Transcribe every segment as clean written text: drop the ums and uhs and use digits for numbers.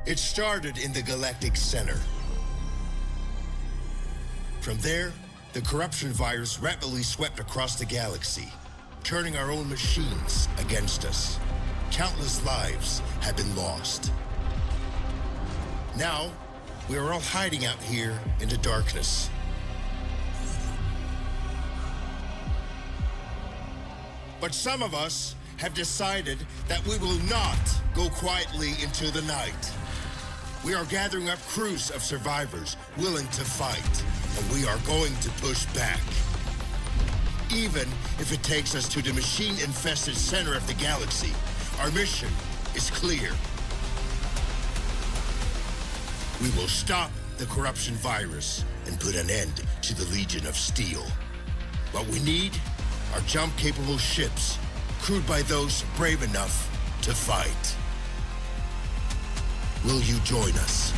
It started in the galactic center. From there, the corruption virus rapidly swept across the galaxy, turning our own machines against us. Countless lives have been lost. Now, we are all hiding out here in the darkness. But some of us have decided that we will not go quietly into the night. We are gathering up crews of survivors willing to fight, and we are going to push back. Even if it takes us to the machine-infested center of the galaxy, our mission is clear. We will stop the corruption virus and put an end to the Legion of Steel. What we need are jump-capable ships, crewed by those brave enough to fight. Will you join us?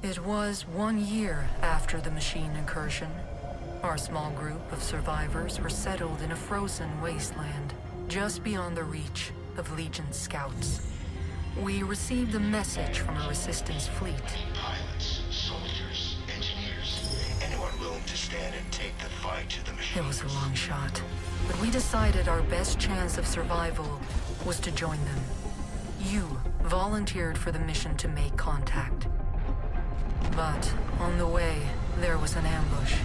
It was 1 year after the machine incursion. Our small group of survivors were settled in a frozen wasteland, just beyond the reach of Legion scouts. We received a message from a resistance fleet. Pilots, soldiers, engineers, anyone willing to stand and take the fight to the machine. It was a long shot, but we decided our best chance of survival was to join them. You volunteered for the mission to make contact. But on the way, there was an ambush.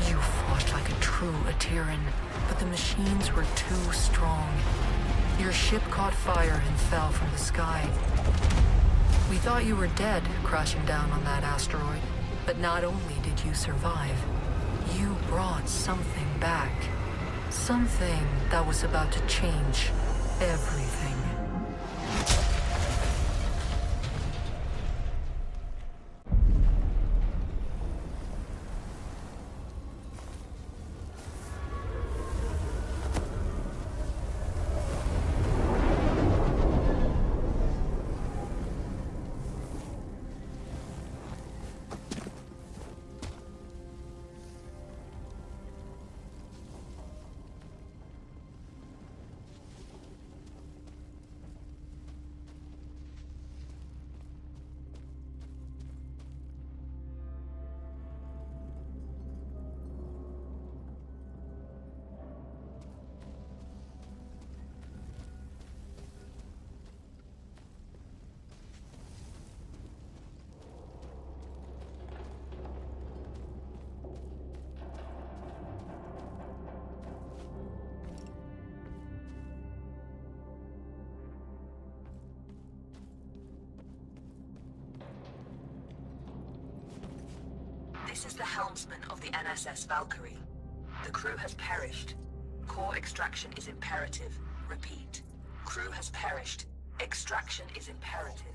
You fought like a true Ateran, but the machines were too strong. Your ship caught fire and fell from the sky. We thought you were dead, crashing down on that asteroid. But not only did you survive, you brought something back. Something that was about to change everything. This is the helmsman of the NSS Valkyrie. The crew has perished. Core extraction is imperative. Repeat. Crew has perished. Extraction is imperative.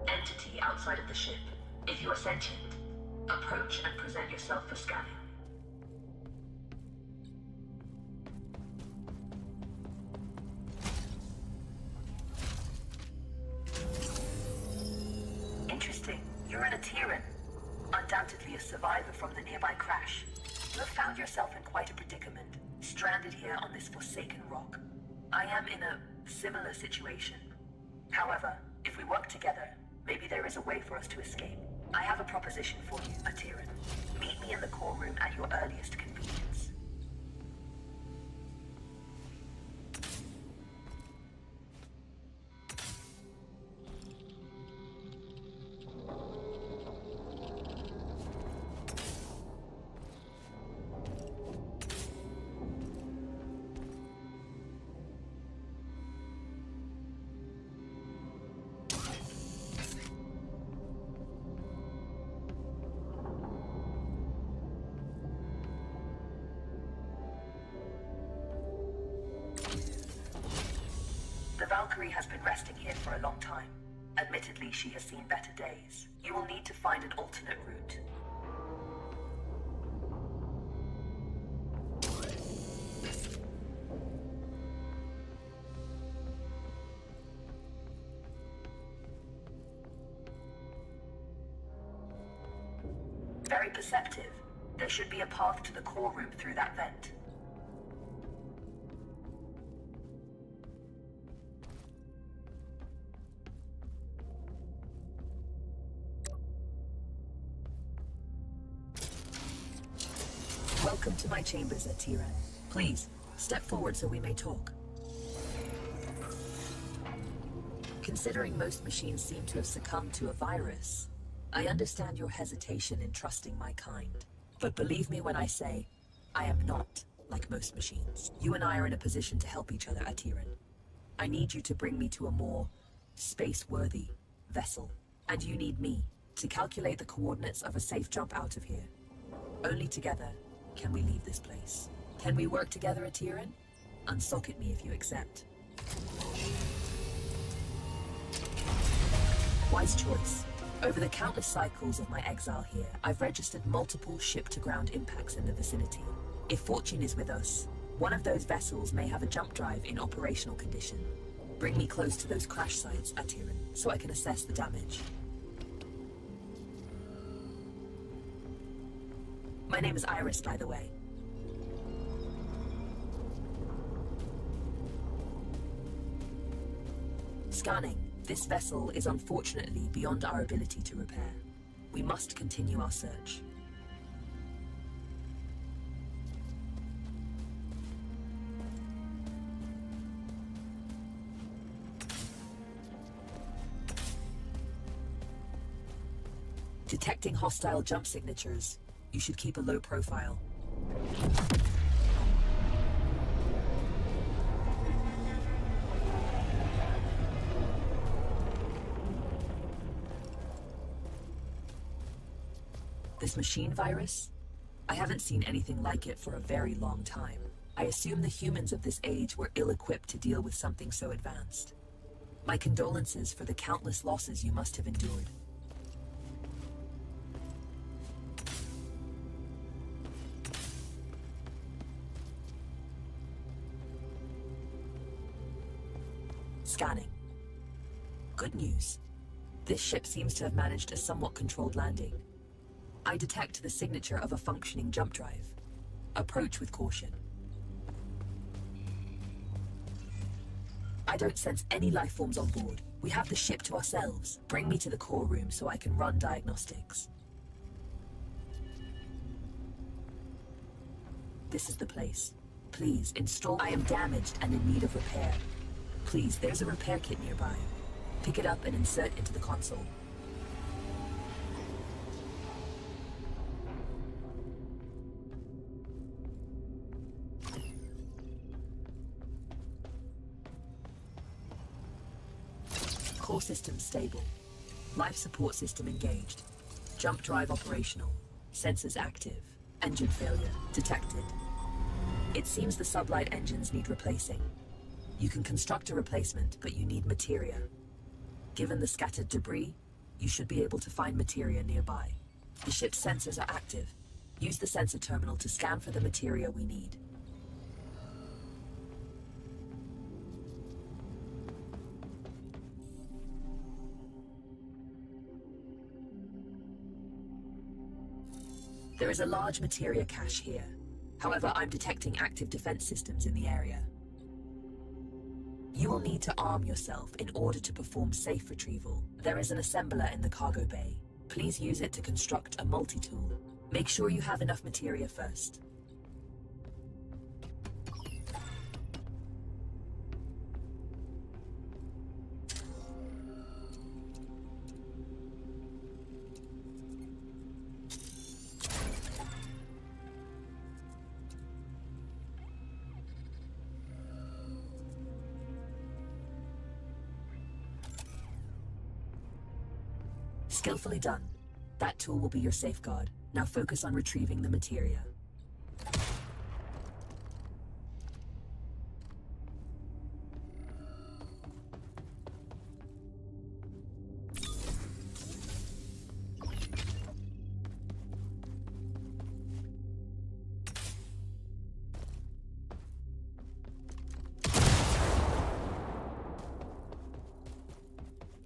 Entity outside of the ship. If you are sentient, approach and present yourself for scanning. Interesting. You're an Atiran. Undoubtedly a survivor from the nearby crash. You have found yourself in quite a predicament, stranded here on this forsaken rock. I am in a similar situation. However, if we work together, maybe there is a way for us to escape. I have a proposition for you, Atiran. Meet me in the core room at your earliest convenience. The Valkyrie has been resting here for a long time. Admittedly, she has seen better days. You will need to find an alternate route. Very perceptive. There should be a path to the core room through that vent. Welcome to my chambers, Atiran. Please, step forward so we may talk. Considering most machines seem to have succumbed to a virus, I understand your hesitation in trusting my kind. But believe me when I say, I am not like most machines. You and I are in a position to help each other, Atiran. I need you to bring me to a more space-worthy vessel. And you need me to calculate the coordinates of a safe jump out of here. Only together can we leave this place. Can we work together, Atiran? Unsocket me if you accept. Wise choice. Over the countless cycles of my exile here, I've registered multiple ship-to-ground impacts in the vicinity. If fortune is with us, one of those vessels may have a jump drive in operational condition. Bring me close to those crash sites, Atiran, so I can assess the damage. My name is Iris, by the way. Scanning. This vessel is unfortunately beyond our ability to repair. We must continue our search. Detecting hostile jump signatures. You should keep a low profile. This machine virus? I haven't seen anything like it for a very long time. I assume the humans of this age were ill-equipped to deal with something so advanced. My condolences for the countless losses you must have endured. Scanning. Good news. This ship seems to have managed a somewhat controlled landing. I detect the signature of a functioning jump drive. Approach with caution. I don't sense any life forms on board. We have the ship to ourselves. Bring me to the core room so I can run diagnostics. This is the place. Please install. I am damaged and in need of repair. Please, there's a repair kit nearby. Pick it up and insert into the console. Core system stable. Life support system engaged. Jump drive operational. Sensors active. Engine failure detected. It seems the sublight engines need replacing. You can construct a replacement, but you need materia. Given the scattered debris, you should be able to find materia nearby. The ship's sensors are active. Use the sensor terminal to scan for the materia we need. There is a large materia cache here. However, I'm detecting active defense systems in the area. You will need to arm yourself in order to perform safe retrieval. There is an assembler in the cargo bay. Please use it to construct a multi-tool. Make sure you have enough materia first. Skillfully done. That tool will be your safeguard. Now focus on retrieving the materia.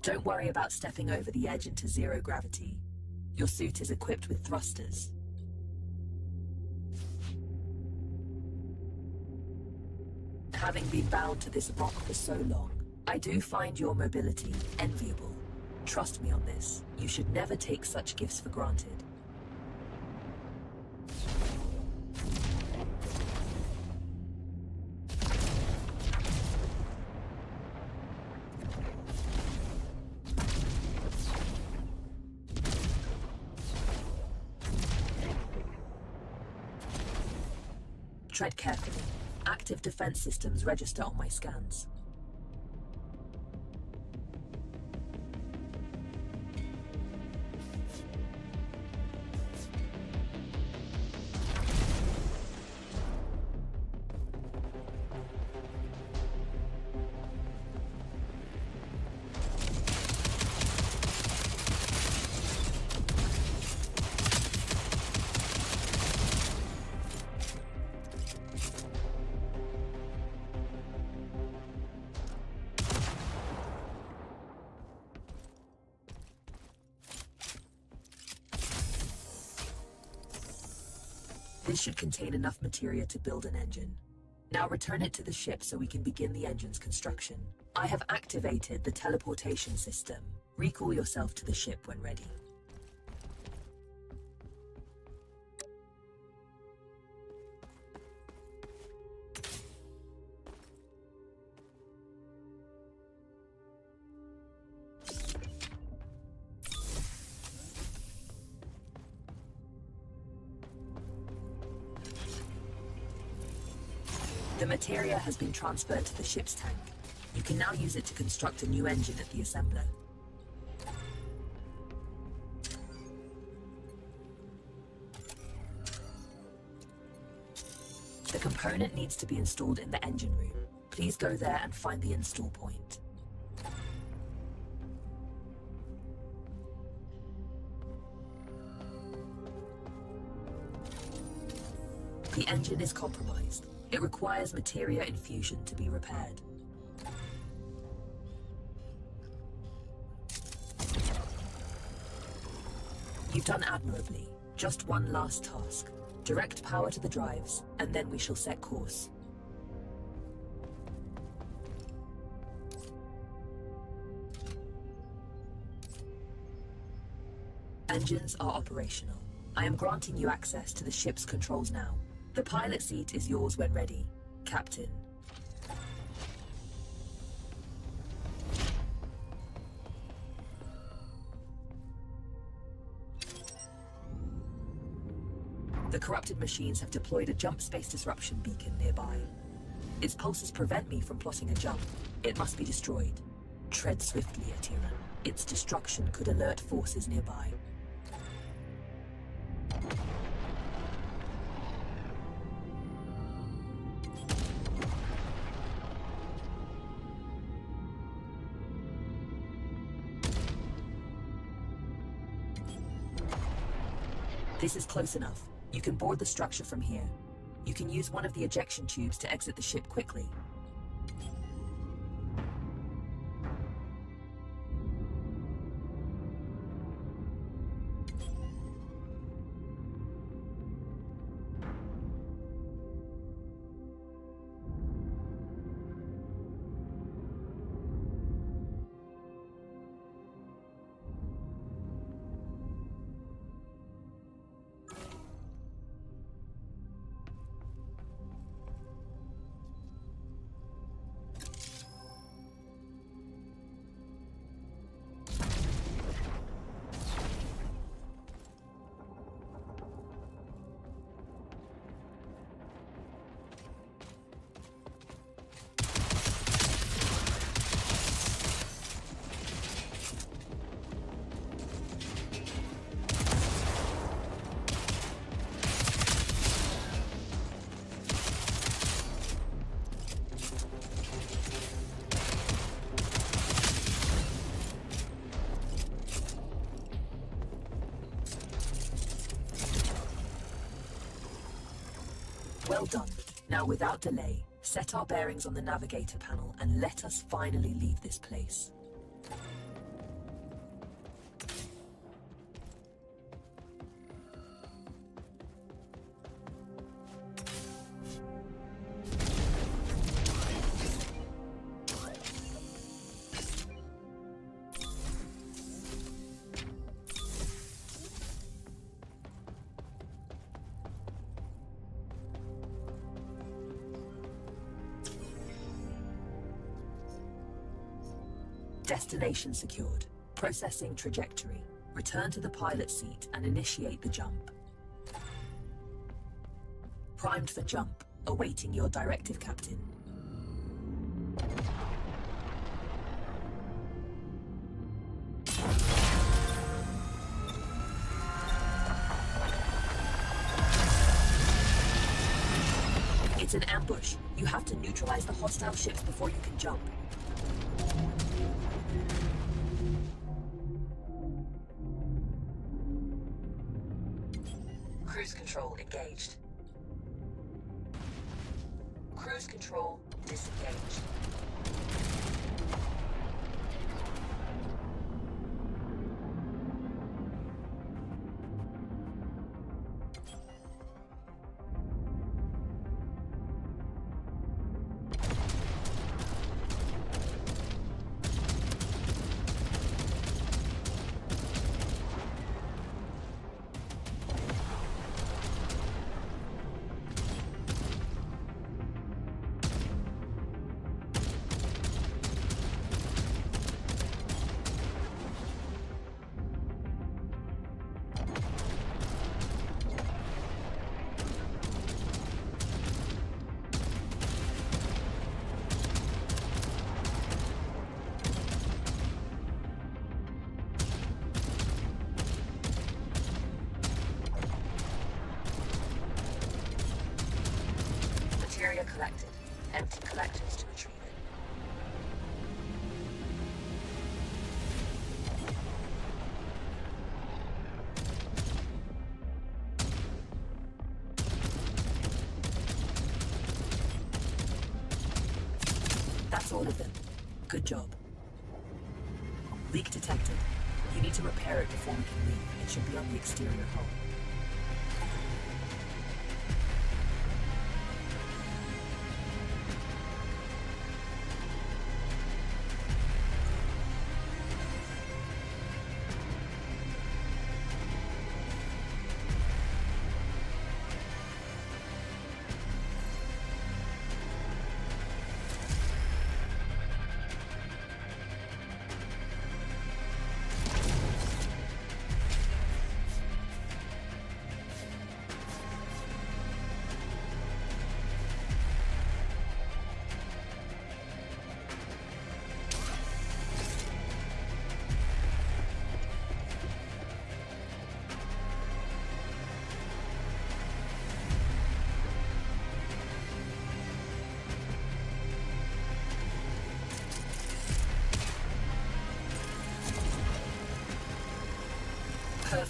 Don't worry about stepping over the edge into zero gravity. Your suit is equipped with thrusters. Having been bound to this rock for so long, I do find your mobility enviable. Trust me on this. You should never take such gifts for granted. Tread carefully. Active defense systems register on my scans. This should contain enough materia to build an engine. Now return it to the ship so we can begin the engine's construction. I have activated the teleportation system. Recall yourself to the ship when ready. The materia has been transferred to the ship's tank. You can now use it to construct a new engine at the assembler. The component needs to be installed in the engine room. Please go there and find the install point. The engine is compromised. It requires materia infusion to be repaired. You've done admirably. Just one last task. Direct power to the drives, and then we shall set course. Engines are operational. I am granting you access to the ship's controls now. The pilot seat is yours when ready. Captain. The corrupted machines have deployed a jump space disruption beacon nearby. Its pulses prevent me from plotting a jump. It must be destroyed. Tread swiftly, Atira. Its destruction could alert forces nearby. This is close enough. You can board the structure from here. You can use one of the ejection tubes to exit the ship quickly. Well done. Now, without delay, set our bearings on the navigator panel and let us finally leave this place. Destination secured. Processing trajectory. Return to the pilot seat and initiate the jump. Primed for jump. Awaiting your directive, Captain. It's an ambush. You have to neutralize the hostile ships before you can jump. Cruise control engaged. Cruise control disengaged. Material collected. Empty collectors to retrieve it. That's all of them. Good job. Leak detected. You need to repair it before we can leave. It should be on the exterior hull.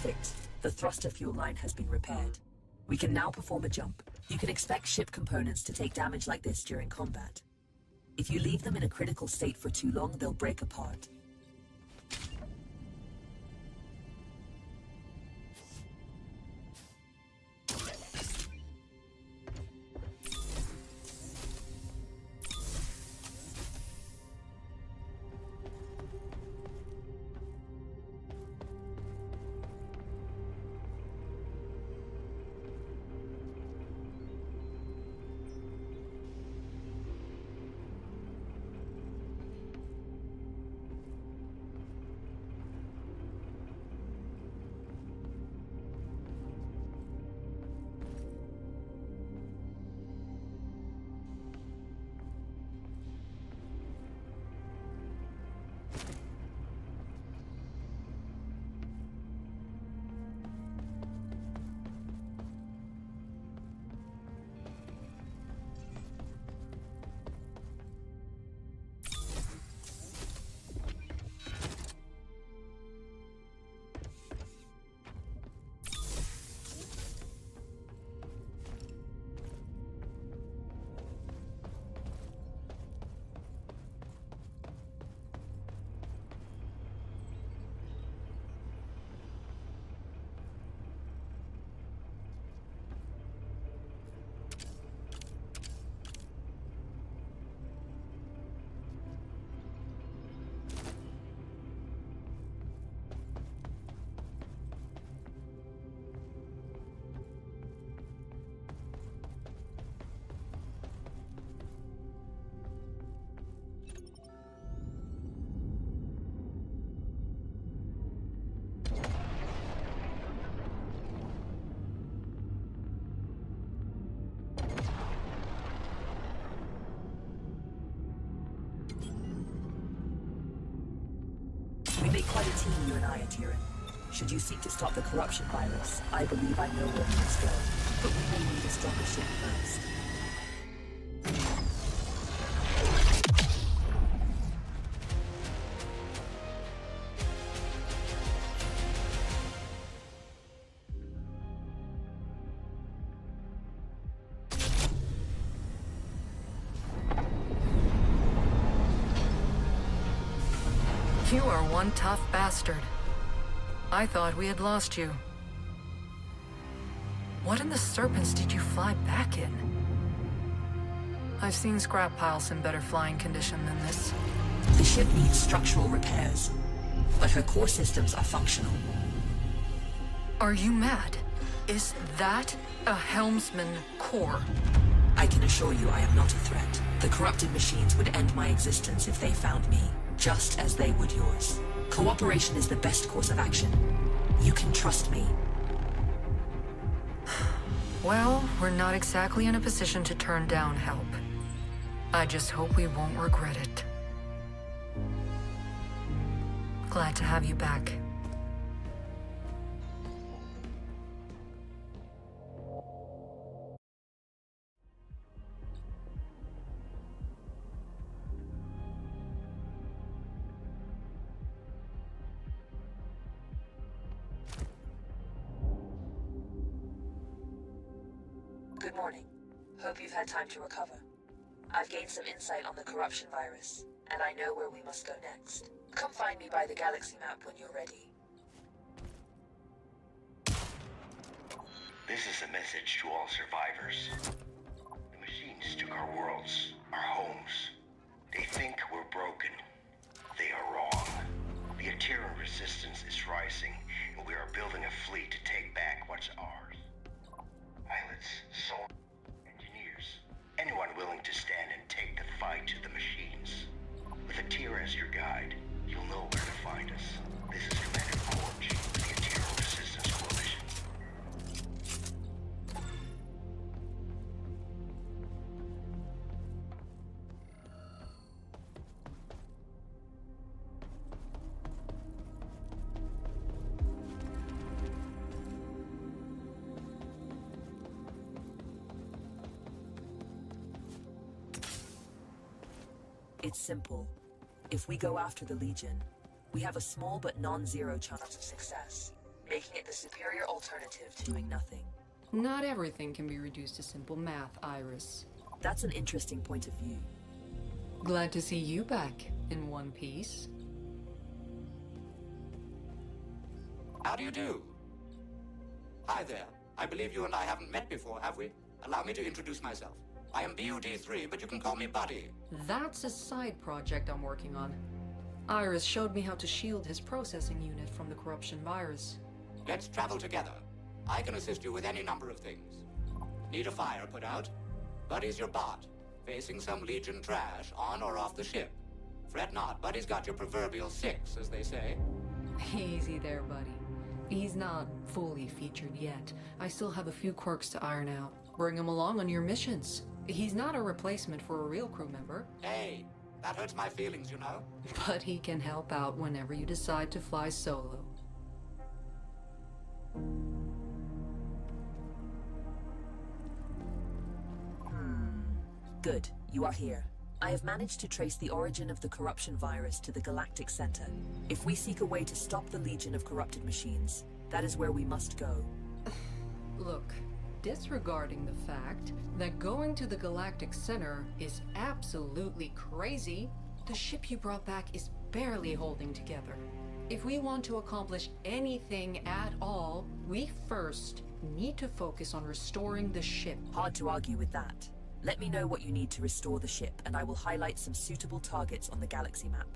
Perfect. The thruster fuel line has been repaired. We can now perform a jump. You can expect ship components to take damage like this during combat. If you leave them in a critical state for too long, they'll break apart. We make quite a team, you and I, Atiran. Should you seek to stop the corruption virus, I believe I know where we must go. But we may need a stronger ship first. You are one tough bastard. I thought we had lost you. What in the serpents did you fly back in? I've seen scrap piles in better flying condition than this. The ship needs structural repairs, but her core systems are functional. Are you mad? Is that a helmsman core? I can assure you I am not a threat. The corrupted machines would end my existence if they found me, just as they would yours. Cooperation is the best course of action. You can trust me. Well, we're not exactly in a position to turn down help. I just hope we won't regret it. Glad to have you back. Good morning. Hope you've had time to recover. I've gained some insight on the corruption virus, and I know where we must go next. Come find me by the galaxy map when you're ready. This is a message to all survivors. The machines took our worlds, our homes. They think we're broken. They are wrong. The Atiran resistance is rising, and we are building a fleet to take back what's ours. Pilots, soldiers, engineers, anyone willing to stand and take the fight to the machines. With Atiran as your guide, you'll know where to find us. This is Commander Corch, the Atiran Resistance Coalition. It's simple. If we go after the Legion, we have a small but non-zero chance of success. making it the superior alternative to doing nothing. Not everything can be reduced to simple math, Iris. That's an interesting point of view. Glad to see you back in one piece. How do you do? Hi there. I believe you and I haven't met before, have we? Allow me to introduce myself. I am BUD3, but you can call me Buddy. That's a side project I'm working on. Iris showed me how to shield his processing unit from the corruption virus. Let's travel together. I can assist you with any number of things. Need a fire put out? Buddy's your bot, facing some Legion trash on or off the ship. Fret not, Buddy's got your proverbial 6, as they say. Easy there, buddy. He's not fully featured yet. I still have a few quirks to iron out. Bring him along on your missions. He's not a replacement for a real crew member. Hey, that hurts my feelings, you know. But he can help out whenever you decide to fly solo. Good, you are here. I have managed to trace the origin of the corruption virus to the Galactic Center. If we seek a way to stop the legion of corrupted machines, that is where we must go. Look, disregarding the fact that going to the Galactic Center is absolutely crazy, the ship you brought back is barely holding together. If we want to accomplish anything at all, we first need to focus on restoring the ship. Hard to argue with that. Let me know what you need to restore the ship, and I will highlight some suitable targets on the galaxy map.